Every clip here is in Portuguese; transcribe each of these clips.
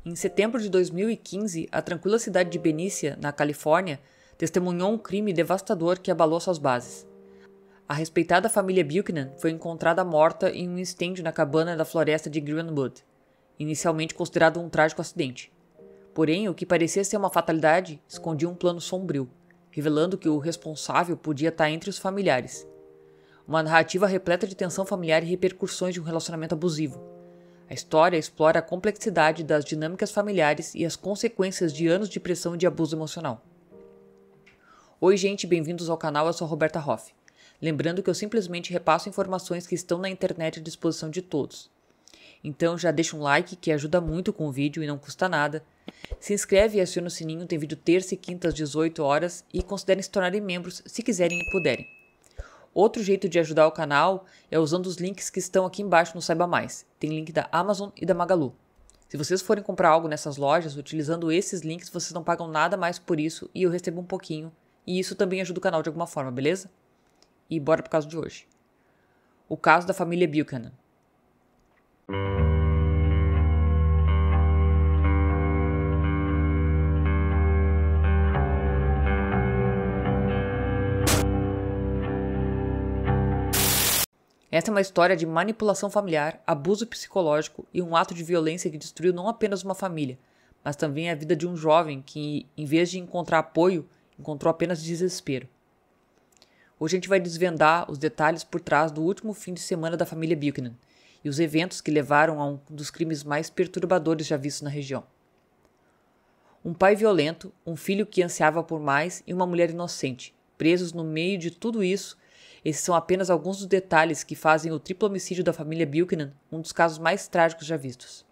Em setembro de 2015, a tranquila cidade de Benicia, na Califórnia, testemunhou um crime devastador que abalou suas bases. A respeitada família Buchanan foi encontrada morta em um incêndio na cabana da floresta de Greenwood, inicialmente considerado um trágico acidente. Porém, o que parecia ser uma fatalidade escondia um plano sombrio, revelando que o responsável podia estar entre os familiares. Uma narrativa repleta de tensão familiar e repercussões de um relacionamento abusivo. A história explora a complexidade das dinâmicas familiares e as consequências de anos de pressão e de abuso emocional. Oi gente, bem-vindos ao canal, eu sou a Roberta Hoff. Lembrando que eu simplesmente repasso informações que estão na internet à disposição de todos. Então já deixa um like que ajuda muito com o vídeo e não custa nada. Se inscreve e aciona o sininho, tem vídeo terça e quinta às 18 horas e considerem se tornarem membros se quiserem e puderem. Outro jeito de ajudar o canal é usando os links que estão aqui embaixo no Saiba Mais. Tem link da Amazon e da Magalu. Se vocês forem comprar algo nessas lojas, utilizando esses links, vocês não pagam nada mais por isso e eu recebo um pouquinho. E isso também ajuda o canal de alguma forma, beleza? E bora pro caso de hoje. O caso da família Buchanan. Essa é uma história de manipulação familiar, abuso psicológico e um ato de violência que destruiu não apenas uma família, mas também a vida de um jovem que, em vez de encontrar apoio, encontrou apenas desespero. Hoje a gente vai desvendar os detalhes por trás do último fim de semana da família Buchanan e os eventos que levaram a um dos crimes mais perturbadores já vistos na região. Um pai violento, um filho que ansiava por mais e uma mulher inocente, presos no meio de tudo isso. Esses são apenas alguns dos detalhes que fazem o triplo homicídio da família Buchanan um dos casos mais trágicos já vistos.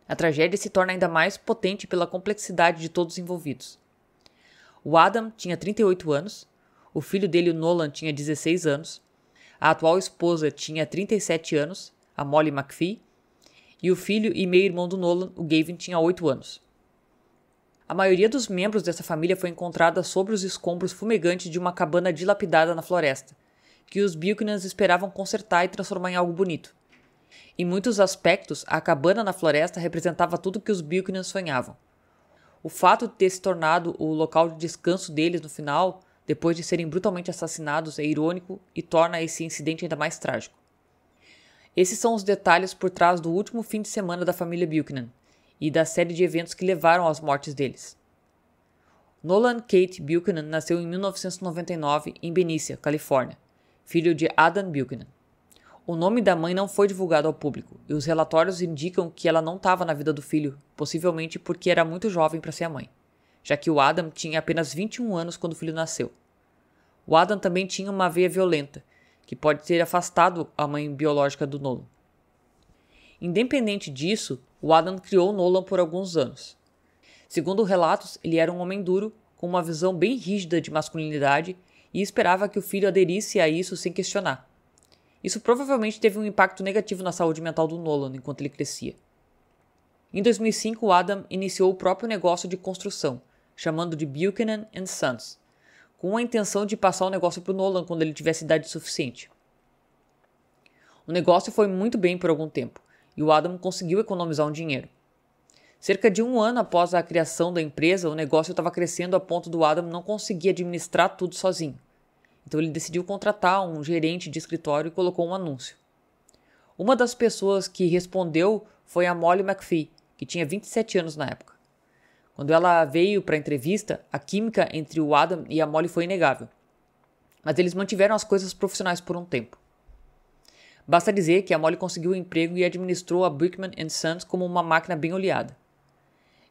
A tragédia se torna ainda mais potente pela complexidade de todos os envolvidos. O Adam tinha 38 anos, o filho dele, o Nolan, tinha 16 anos, a atual esposa tinha 37 anos, a Molly McPhee, e o filho e meio-irmão do Nolan, o Gavin, tinha 8 anos. A maioria dos membros dessa família foi encontrada sobre os escombros fumegantes de uma cabana dilapidada na floresta, que os Buchanans esperavam consertar e transformar em algo bonito. Em muitos aspectos, a cabana na floresta representava tudo que os Buchanans sonhavam. O fato de ter se tornado o local de descanso deles no final, depois de serem brutalmente assassinados, é irônico e torna esse incidente ainda mais trágico. Esses são os detalhes por trás do último fim de semana da família Buchanan e da série de eventos que levaram às mortes deles. Nolan Kate Buchanan nasceu em 1999 em Benicia, Califórnia, filho de Adam Buchanan. O nome da mãe não foi divulgado ao público e os relatórios indicam que ela não estava na vida do filho, possivelmente porque era muito jovem para ser a mãe, já que o Adam tinha apenas 21 anos quando o filho nasceu. O Adam também tinha uma veia violenta, que pode ter afastado a mãe biológica do Nolan. Independente disso, o Adam criou Nolan por alguns anos. Segundo relatos, ele era um homem duro, com uma visão bem rígida de masculinidade e esperava que o filho aderisse a isso sem questionar. Isso provavelmente teve um impacto negativo na saúde mental do Nolan enquanto ele crescia. Em 2005, o Adam iniciou o próprio negócio de construção, chamando de Buchanan & Sons, com a intenção de passar o negócio para o Nolan quando ele tivesse idade suficiente. O negócio foi muito bem por algum tempo, e o Adam conseguiu economizar um dinheiro. Cerca de um ano após a criação da empresa, o negócio estava crescendo a ponto do Adam não conseguir administrar tudo sozinho. Então ele decidiu contratar um gerente de escritório e colocou um anúncio. Uma das pessoas que respondeu foi a Molly McPhee, que tinha 27 anos na época. Quando ela veio para a entrevista, a química entre o Adam e a Molly foi inegável. Mas eles mantiveram as coisas profissionais por um tempo. Basta dizer que a Molly conseguiu um emprego e administrou a Buchanan & Sons como uma máquina bem oleada.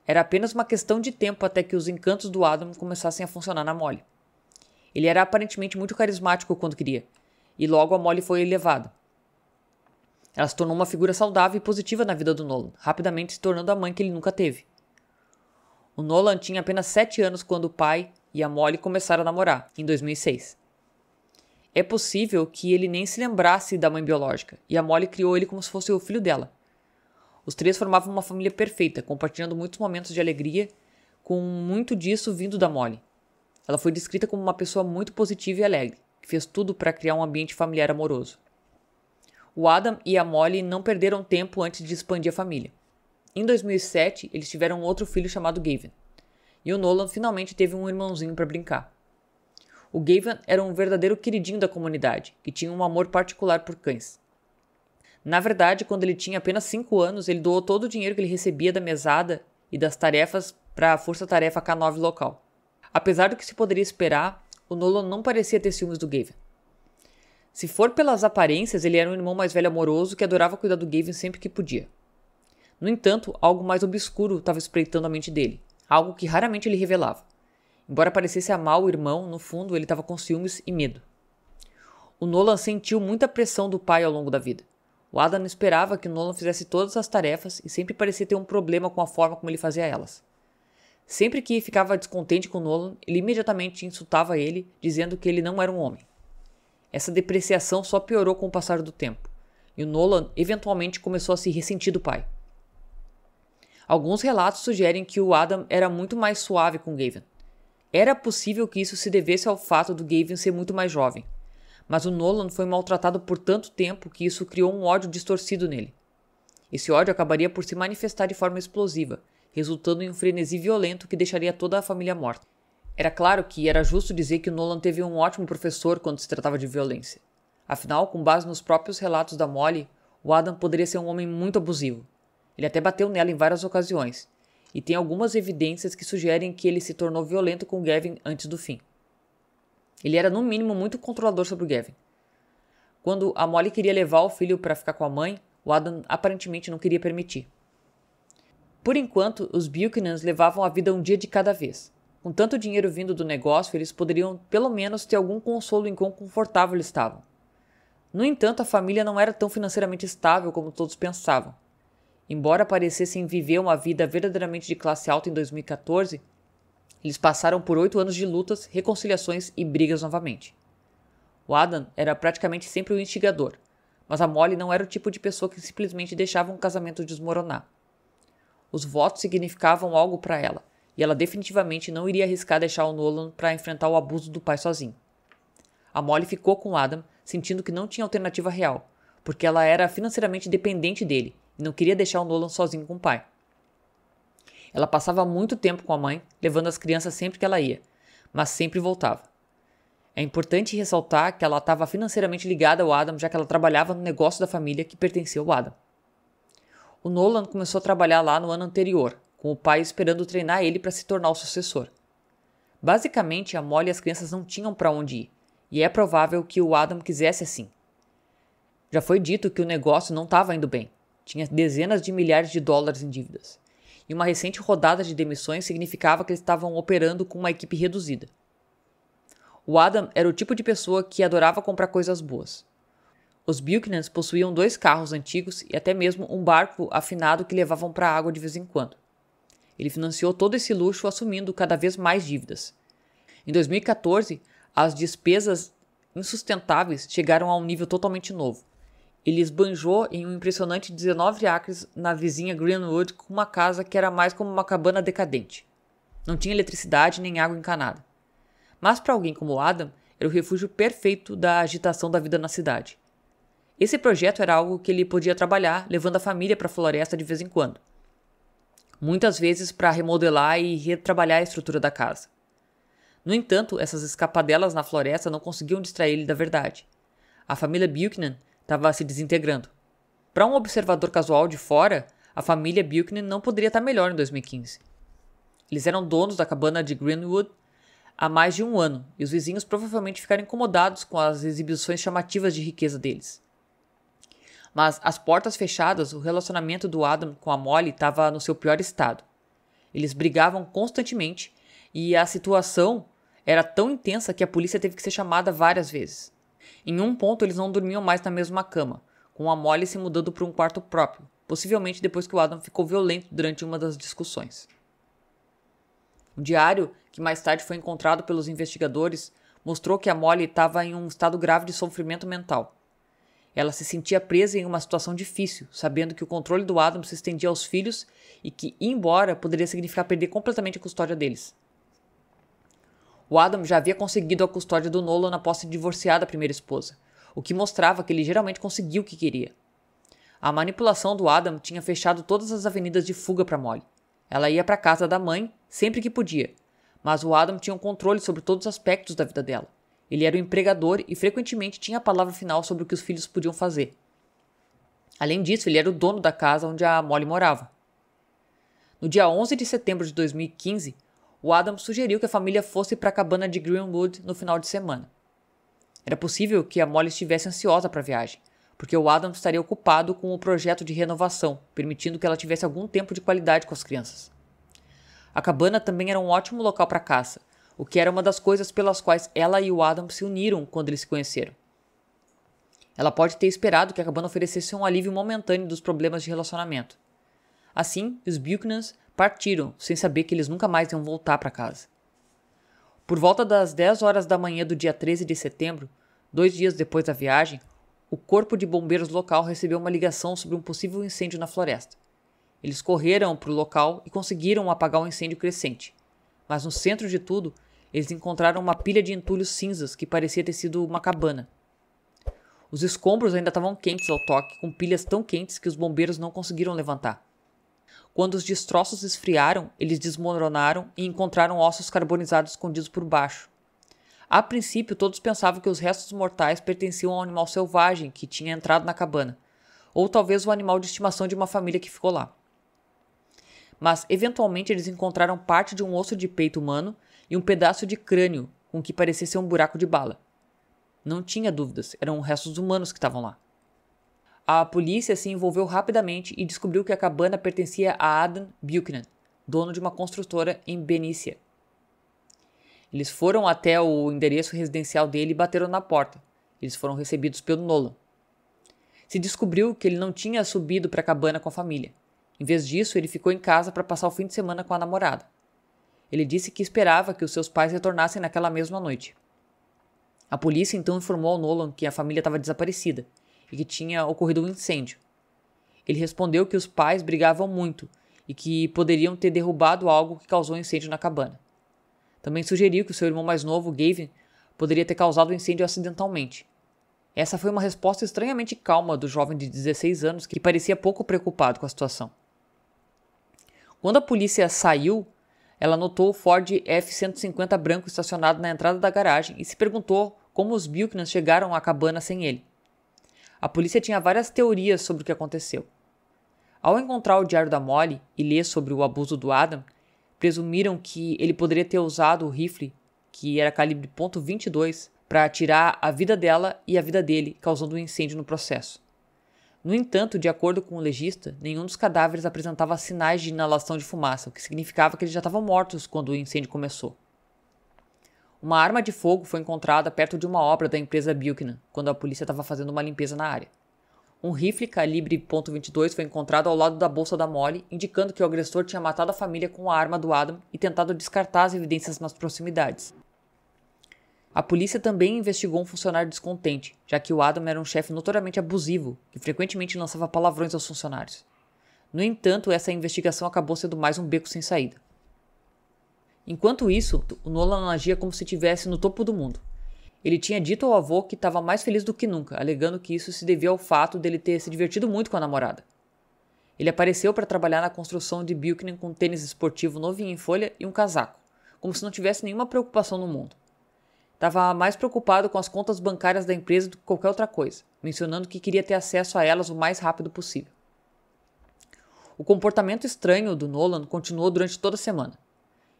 Era apenas uma questão de tempo até que os encantos do Adam começassem a funcionar na Molly. Ele era aparentemente muito carismático quando queria, e logo a Molly foi elevada. Ela se tornou uma figura saudável e positiva na vida do Nolan, rapidamente se tornando a mãe que ele nunca teve. O Nolan tinha apenas 7 anos quando o pai e a Molly começaram a namorar, em 2006. É possível que ele nem se lembrasse da mãe biológica, e a Molly criou ele como se fosse o filho dela. Os três formavam uma família perfeita, compartilhando muitos momentos de alegria, com muito disso vindo da Molly. Ela foi descrita como uma pessoa muito positiva e alegre, que fez tudo para criar um ambiente familiar amoroso. O Adam e a Molly não perderam tempo antes de expandir a família. Em 2007, eles tiveram outro filho chamado Gavin, e o Nolan finalmente teve um irmãozinho para brincar. O Gavin era um verdadeiro queridinho da comunidade, que tinha um amor particular por cães. Na verdade, quando ele tinha apenas 5 anos, ele doou todo o dinheiro que ele recebia da mesada e das tarefas para a Força-Tarefa K9 local. Apesar do que se poderia esperar, o Nolan não parecia ter ciúmes do Gavin. Se for pelas aparências, ele era um irmão mais velho amoroso que adorava cuidar do Gavin sempre que podia. No entanto, algo mais obscuro estava espreitando a mente dele, algo que raramente ele revelava. Embora parecesse amar o irmão, no fundo ele estava com ciúmes e medo. O Nolan sentiu muita pressão do pai ao longo da vida. O Adam esperava que o Nolan fizesse todas as tarefas e sempre parecia ter um problema com a forma como ele fazia elas. Sempre que ficava descontente com o Nolan, ele imediatamente insultava ele, dizendo que ele não era um homem. Essa depreciação só piorou com o passar do tempo, e o Nolan eventualmente começou a se ressentir do pai. Alguns relatos sugerem que o Adam era muito mais suave com Gavin. Era possível que isso se devesse ao fato do Gavin ser muito mais jovem, mas o Nolan foi maltratado por tanto tempo que isso criou um ódio distorcido nele. Esse ódio acabaria por se manifestar de forma explosiva, resultando em um frenesi violento que deixaria toda a família morta. Era claro que era justo dizer que o Nolan teve um ótimo professor quando se tratava de violência. Afinal, com base nos próprios relatos da Molly, o Adam poderia ser um homem muito abusivo. Ele até bateu nela em várias ocasiões, e tem algumas evidências que sugerem que ele se tornou violento com Gavin antes do fim. Ele era no mínimo muito controlador sobre o Gavin. Quando a Molly queria levar o filho para ficar com a mãe, o Adam aparentemente não queria permitir. Por enquanto, os Buchanans levavam a vida um dia de cada vez. Com tanto dinheiro vindo do negócio, eles poderiam pelo menos ter algum consolo em quão confortável eles estavam. No entanto, a família não era tão financeiramente estável como todos pensavam. Embora parecessem viver uma vida verdadeiramente de classe alta em 2014, eles passaram por 8 anos de lutas, reconciliações e brigas novamente. O Adam era praticamente sempre o instigador, mas a Molly não era o tipo de pessoa que simplesmente deixava um casamento desmoronar. Os votos significavam algo para ela, e ela definitivamente não iria arriscar deixar o Nolan para enfrentar o abuso do pai sozinho. A Molly ficou com o Adam, sentindo que não tinha alternativa real, porque ela era financeiramente dependente dele e não queria deixar o Nolan sozinho com o pai. Ela passava muito tempo com a mãe, levando as crianças sempre que ela ia, mas sempre voltava. É importante ressaltar que ela estava financeiramente ligada ao Adam, já que ela trabalhava no negócio da família que pertencia ao Adam. O Nolan começou a trabalhar lá no ano anterior, com o pai esperando treinar ele para se tornar o sucessor. Basicamente, a Molly e as crianças não tinham para onde ir, e é provável que o Adam quisesse assim. Já foi dito que o negócio não estava indo bem, tinha dezenas de milhares de dólares em dívidas, e uma recente rodada de demissões significava que eles estavam operando com uma equipe reduzida. O Adam era o tipo de pessoa que adorava comprar coisas boas. Os Buchanans possuíam 2 carros antigos e até mesmo um barco afinado que levavam para a água de vez em quando. Ele financiou todo esse luxo assumindo cada vez mais dívidas. Em 2014, as despesas insustentáveis chegaram a um nível totalmente novo. Ele esbanjou em um impressionante 19 acres na vizinha Greenwood com uma casa que era mais como uma cabana decadente. Não tinha eletricidade nem água encanada. Mas para alguém como o Adam, era o refúgio perfeito da agitação da vida na cidade. Esse projeto era algo que ele podia trabalhar, levando a família para a floresta de vez em quando. Muitas vezes para remodelar e retrabalhar a estrutura da casa. No entanto, essas escapadelas na floresta não conseguiam distrair ele da verdade. A família Buchanan estava se desintegrando. Para um observador casual de fora, a família Buchanan não poderia estar melhor em 2015. Eles eram donos da cabana de Greenwood há mais de 1 ano, e os vizinhos provavelmente ficaram incomodados com as exibições chamativas de riqueza deles. Mas, às portas fechadas, o relacionamento do Adam com a Molly estava no seu pior estado. Eles brigavam constantemente, e a situação era tão intensa que a polícia teve que ser chamada várias vezes. Em um ponto, eles não dormiam mais na mesma cama, com a Molly se mudando para um quarto próprio, possivelmente depois que o Adam ficou violento durante uma das discussões. Um diário, que mais tarde foi encontrado pelos investigadores, mostrou que a Molly estava em um estado grave de sofrimento mental. Ela se sentia presa em uma situação difícil, sabendo que o controle do Adam se estendia aos filhos e que ir embora poderia significar perder completamente a custódia deles. O Adam já havia conseguido a custódia do Nolan após se divorciar da primeira esposa, o que mostrava que ele geralmente conseguiu o que queria. A manipulação do Adam tinha fechado todas as avenidas de fuga para Molly. Ela ia para a casa da mãe sempre que podia, mas o Adam tinha um controle sobre todos os aspectos da vida dela. Ele era o empregador e frequentemente tinha a palavra final sobre o que os filhos podiam fazer. Além disso, ele era o dono da casa onde a Molly morava. No dia 11 de setembro de 2015, o Adam sugeriu que a família fosse para a cabana de Greenwood no final de semana. Era possível que a Molly estivesse ansiosa para a viagem, porque o Adam estaria ocupado com o projeto de renovação, permitindo que ela tivesse algum tempo de qualidade com as crianças. A cabana também era um ótimo local para caça, o que era uma das coisas pelas quais ela e o Adam se uniram quando eles se conheceram. Ela pode ter esperado que a cabana oferecesse um alívio momentâneo dos problemas de relacionamento. Assim, os Buchanans partiram, sem saber que eles nunca mais iam voltar para casa. Por volta das 10 horas da manhã do dia 13 de setembro, 2 dias depois da viagem, o corpo de bombeiros local recebeu uma ligação sobre um possível incêndio na floresta. Eles correram para o local e conseguiram apagar um incêndio crescente. Mas no centro de tudo, eles encontraram uma pilha de entulhos cinzas que parecia ter sido uma cabana. Os escombros ainda estavam quentes ao toque, com pilhas tão quentes que os bombeiros não conseguiram levantar. Quando os destroços esfriaram, eles desmoronaram e encontraram ossos carbonizados escondidos por baixo. A princípio, todos pensavam que os restos mortais pertenciam a um animal selvagem que tinha entrado na cabana, ou talvez o animal de estimação de uma família que ficou lá. Mas, eventualmente, eles encontraram parte de um osso de peito humano e um pedaço de crânio com o que parecia ser um buraco de bala. Não tinha dúvidas, eram restos humanos que estavam lá. A polícia se envolveu rapidamente e descobriu que a cabana pertencia a Adam Buchanan, dono de uma construtora em Benicia. Eles foram até o endereço residencial dele e bateram na porta. Eles foram recebidos pelo Nolan. Se descobriu que ele não tinha subido para a cabana com a família. Em vez disso, ele ficou em casa para passar o fim de semana com a namorada. Ele disse que esperava que os seus pais retornassem naquela mesma noite. A polícia então informou ao Nolan que a família estava desaparecida e que tinha ocorrido um incêndio. Ele respondeu que os pais brigavam muito e que poderiam ter derrubado algo que causou incêndio na cabana. Também sugeriu que o seu irmão mais novo, Gavin, poderia ter causado o incêndio acidentalmente. Essa foi uma resposta estranhamente calma do jovem de 16 anos que parecia pouco preocupado com a situação. Quando a polícia saiu, ela notou o Ford F-150 branco estacionado na entrada da garagem e se perguntou como os Buchanans chegaram à cabana sem ele. A polícia tinha várias teorias sobre o que aconteceu. Ao encontrar o diário da Molly e ler sobre o abuso do Adam, presumiram que ele poderia ter usado o rifle, que era calibre .22, para atirar a vida dela e a vida dele, causando um incêndio no processo. No entanto, de acordo com o legista, nenhum dos cadáveres apresentava sinais de inalação de fumaça, o que significava que eles já estavam mortos quando o incêndio começou. Uma arma de fogo foi encontrada perto de uma obra da empresa Buchanan, quando a polícia estava fazendo uma limpeza na área. Um rifle calibre .22 foi encontrado ao lado da bolsa da Molly, indicando que o agressor tinha matado a família com a arma do Adam e tentado descartar as evidências nas proximidades. A polícia também investigou um funcionário descontente, já que o Adam era um chefe notoriamente abusivo, que frequentemente lançava palavrões aos funcionários. No entanto, essa investigação acabou sendo mais um beco sem saída. Enquanto isso, o Nolan agia como se estivesse no topo do mundo. Ele tinha dito ao avô que estava mais feliz do que nunca, alegando que isso se devia ao fato dele ter se divertido muito com a namorada. Ele apareceu para trabalhar na construção de Buchanan com um tênis esportivo novinho em folha e um casaco, como se não tivesse nenhuma preocupação no mundo. Estava mais preocupado com as contas bancárias da empresa do que qualquer outra coisa, mencionando que queria ter acesso a elas o mais rápido possível. O comportamento estranho do Nolan continuou durante toda a semana.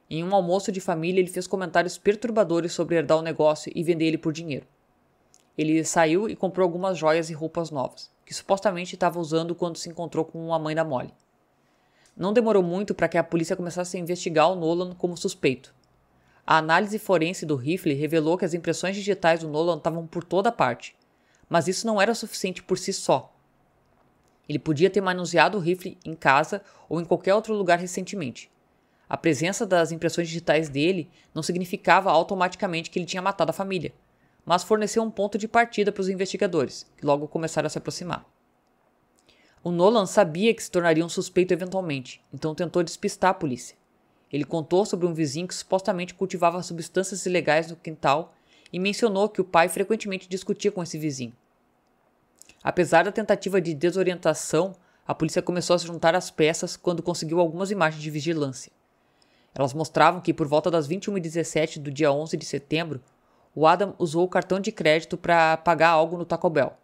Em um almoço de família, ele fez comentários perturbadores sobre herdar o negócio e vender ele por dinheiro. Ele saiu e comprou algumas joias e roupas novas, que supostamente estava usando quando se encontrou com a mãe da Molly. Não demorou muito para que a polícia começasse a investigar o Nolan como suspeito. A análise forense do rifle revelou que as impressões digitais do Nolan estavam por toda parte, mas isso não era suficiente por si só. Ele podia ter manuseado o rifle em casa ou em qualquer outro lugar recentemente. A presença das impressões digitais dele não significava automaticamente que ele tinha matado a família, mas forneceu um ponto de partida para os investigadores, que logo começaram a se aproximar. O Nolan sabia que se tornaria um suspeito eventualmente, então tentou despistar a polícia. Ele contou sobre um vizinho que supostamente cultivava substâncias ilegais no quintal e mencionou que o pai frequentemente discutia com esse vizinho. Apesar da tentativa de desorientação, a polícia começou a se juntar às peças quando conseguiu algumas imagens de vigilância. Elas mostravam que por volta das 21h17 do dia 11 de setembro, o Adam usou o cartão de crédito para pagar algo no Taco Bell,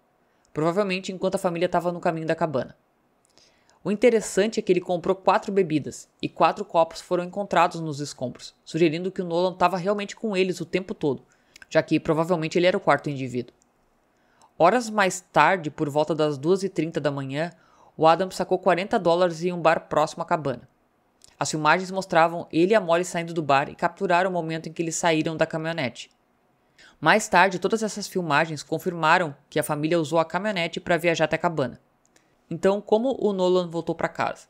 provavelmente enquanto a família estava no caminho da cabana. O interessante é que ele comprou 4 bebidas e 4 copos foram encontrados nos escombros, sugerindo que o Nolan estava realmente com eles o tempo todo, já que provavelmente ele era o quarto indivíduo. Horas mais tarde, por volta das 2h30 da manhã, o Adam sacou $40 em um bar próximo à cabana. As filmagens mostravam ele e a Molly saindo do bar e capturaram o momento em que eles saíram da caminhonete. Mais tarde, todas essas filmagens confirmaram que a família usou a caminhonete para viajar até a cabana. Então, como o Nolan voltou para casa?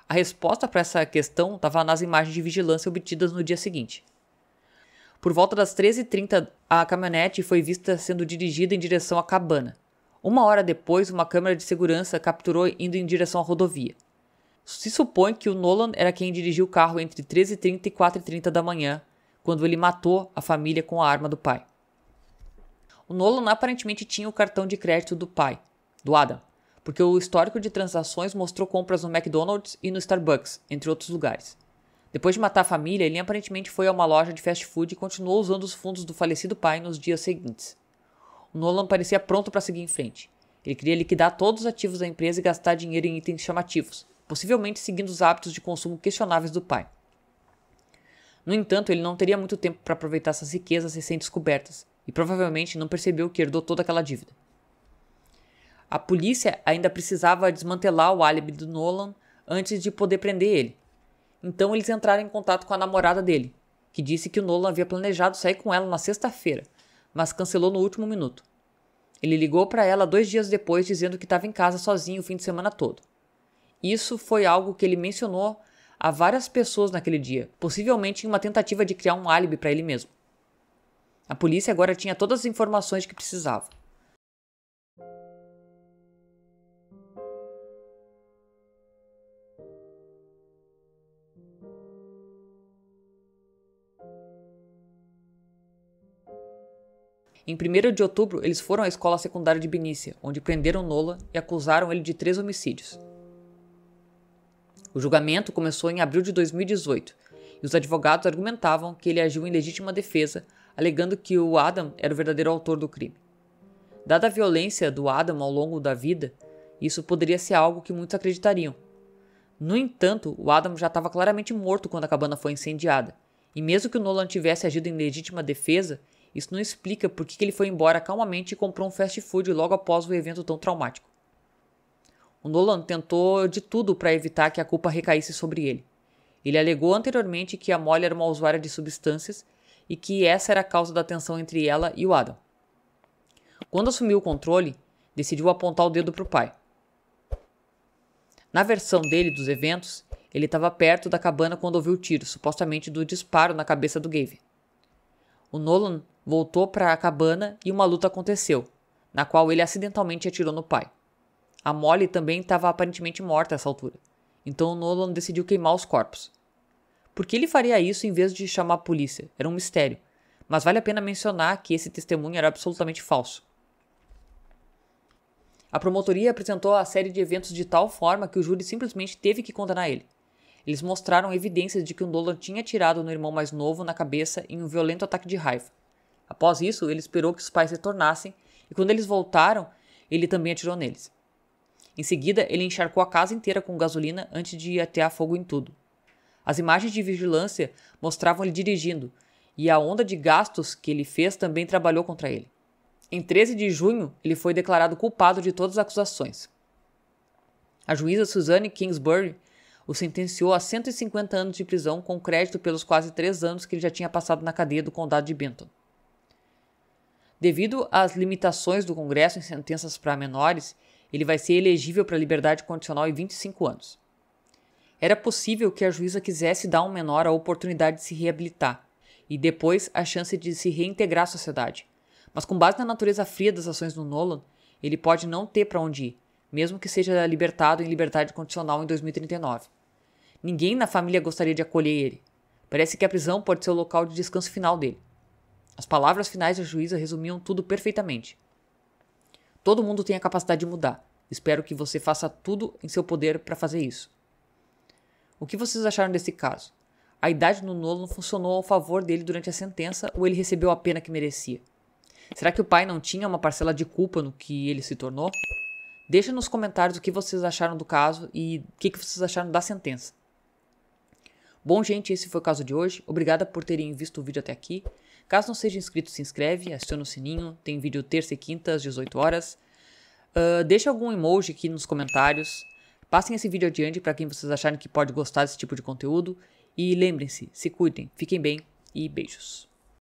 A resposta para essa questão estava nas imagens de vigilância obtidas no dia seguinte. Por volta das 13h30, a caminhonete foi vista sendo dirigida em direção à cabana. 1 hora depois, uma câmera de segurança capturou indo em direção à rodovia. Se supõe que o Nolan era quem dirigiu o carro entre 13h30 e 4h30 da manhã, quando ele matou a família com a arma do pai. O Nolan aparentemente tinha o cartão de crédito do pai, do Adam, porque o histórico de transações mostrou compras no McDonald's e no Starbucks, entre outros lugares. Depois de matar a família, ele aparentemente foi a uma loja de fast food e continuou usando os fundos do falecido pai nos dias seguintes. O Nolan parecia pronto para seguir em frente. Ele queria liquidar todos os ativos da empresa e gastar dinheiro em itens chamativos, possivelmente seguindo os hábitos de consumo questionáveis do pai. No entanto, ele não teria muito tempo para aproveitar essas riquezas recém-descobertas e provavelmente não percebeu que herdou toda aquela dívida. A polícia ainda precisava desmantelar o álibi do Nolan antes de poder prender ele. Então eles entraram em contato com a namorada dele, que disse que o Nolan havia planejado sair com ela na sexta-feira, mas cancelou no último minuto. Ele ligou para ela 2 dias depois dizendo que estava em casa sozinho o fim de semana todo. Isso foi algo que ele mencionou a várias pessoas naquele dia, possivelmente em uma tentativa de criar um álibi para ele mesmo. A polícia agora tinha todas as informações que precisava. Em 1º de outubro, eles foram à escola secundária de Benícia, onde prenderam Nolan e acusaram ele de 3 homicídios. O julgamento começou em abril de 2018, e os advogados argumentavam que ele agiu em legítima defesa, alegando que o Adam era o verdadeiro autor do crime. Dada a violência do Adam ao longo da vida, isso poderia ser algo que muitos acreditariam. No entanto, o Adam já estava claramente morto quando a cabana foi incendiada, e mesmo que o Nolan tivesse agido em legítima defesa, isso não explica por que ele foi embora calmamente e comprou um fast food logo após o evento tão traumático. O Nolan tentou de tudo para evitar que a culpa recaísse sobre ele. Ele alegou anteriormente que a Molly era uma usuária de substâncias e que essa era a causa da tensão entre ela e o Adam. Quando assumiu o controle, decidiu apontar o dedo para o pai. Na versão dele dos eventos, ele estava perto da cabana quando ouviu o tiro, supostamente do disparo na cabeça do Gavin. O Nolan voltou para a cabana e uma luta aconteceu, na qual ele acidentalmente atirou no pai. A Molly também estava aparentemente morta a essa altura, então o Nolan decidiu queimar os corpos. Por que ele faria isso em vez de chamar a polícia? Era um mistério, mas vale a pena mencionar que esse testemunho era absolutamente falso. A promotoria apresentou a série de eventos de tal forma que o júri simplesmente teve que condenar ele. Eles mostraram evidências de que o Nolan tinha atirado no irmão mais novo na cabeça em um violento ataque de raiva. Após isso, ele esperou que os pais retornassem e quando eles voltaram, ele também atirou neles. Em seguida, ele encharcou a casa inteira com gasolina antes de atear fogo em tudo. As imagens de vigilância mostravam ele dirigindo, e a onda de gastos que ele fez também trabalhou contra ele. Em 13 de junho, ele foi declarado culpado de todas as acusações. A juíza Suzanne Kingsbury o sentenciou a 150 anos de prisão com crédito pelos quase 3 anos que ele já tinha passado na cadeia do condado de Benton. Devido às limitações do Congresso em sentenças para menores, ele vai ser elegível para liberdade condicional em 25 anos. Era possível que a juíza quisesse dar ao menor a oportunidade de se reabilitar e depois a chance de se reintegrar à sociedade. Mas com base na natureza fria das ações do Nolan, ele pode não ter para onde ir, mesmo que seja libertado em liberdade condicional em 2039. Ninguém na família gostaria de acolher ele. Parece que a prisão pode ser o local de descanso final dele. As palavras finais da juíza resumiam tudo perfeitamente. Todo mundo tem a capacidade de mudar. Espero que você faça tudo em seu poder para fazer isso. O que vocês acharam desse caso? A idade do Nolan funcionou ao favor dele durante a sentença ou ele recebeu a pena que merecia? Será que o pai não tinha uma parcela de culpa no que ele se tornou? Deixa nos comentários o que vocês acharam do caso e o que vocês acharam da sentença. Bom, gente, esse foi o caso de hoje. Obrigada por terem visto o vídeo até aqui. Caso não seja inscrito, se inscreve, aciona o sininho. Tem vídeo terça e quinta às 18 horas. Deixa algum emoji aqui nos comentários. Passem esse vídeo adiante para quem vocês acharem que pode gostar desse tipo de conteúdo. E lembrem-se, se cuidem, fiquem bem e beijos.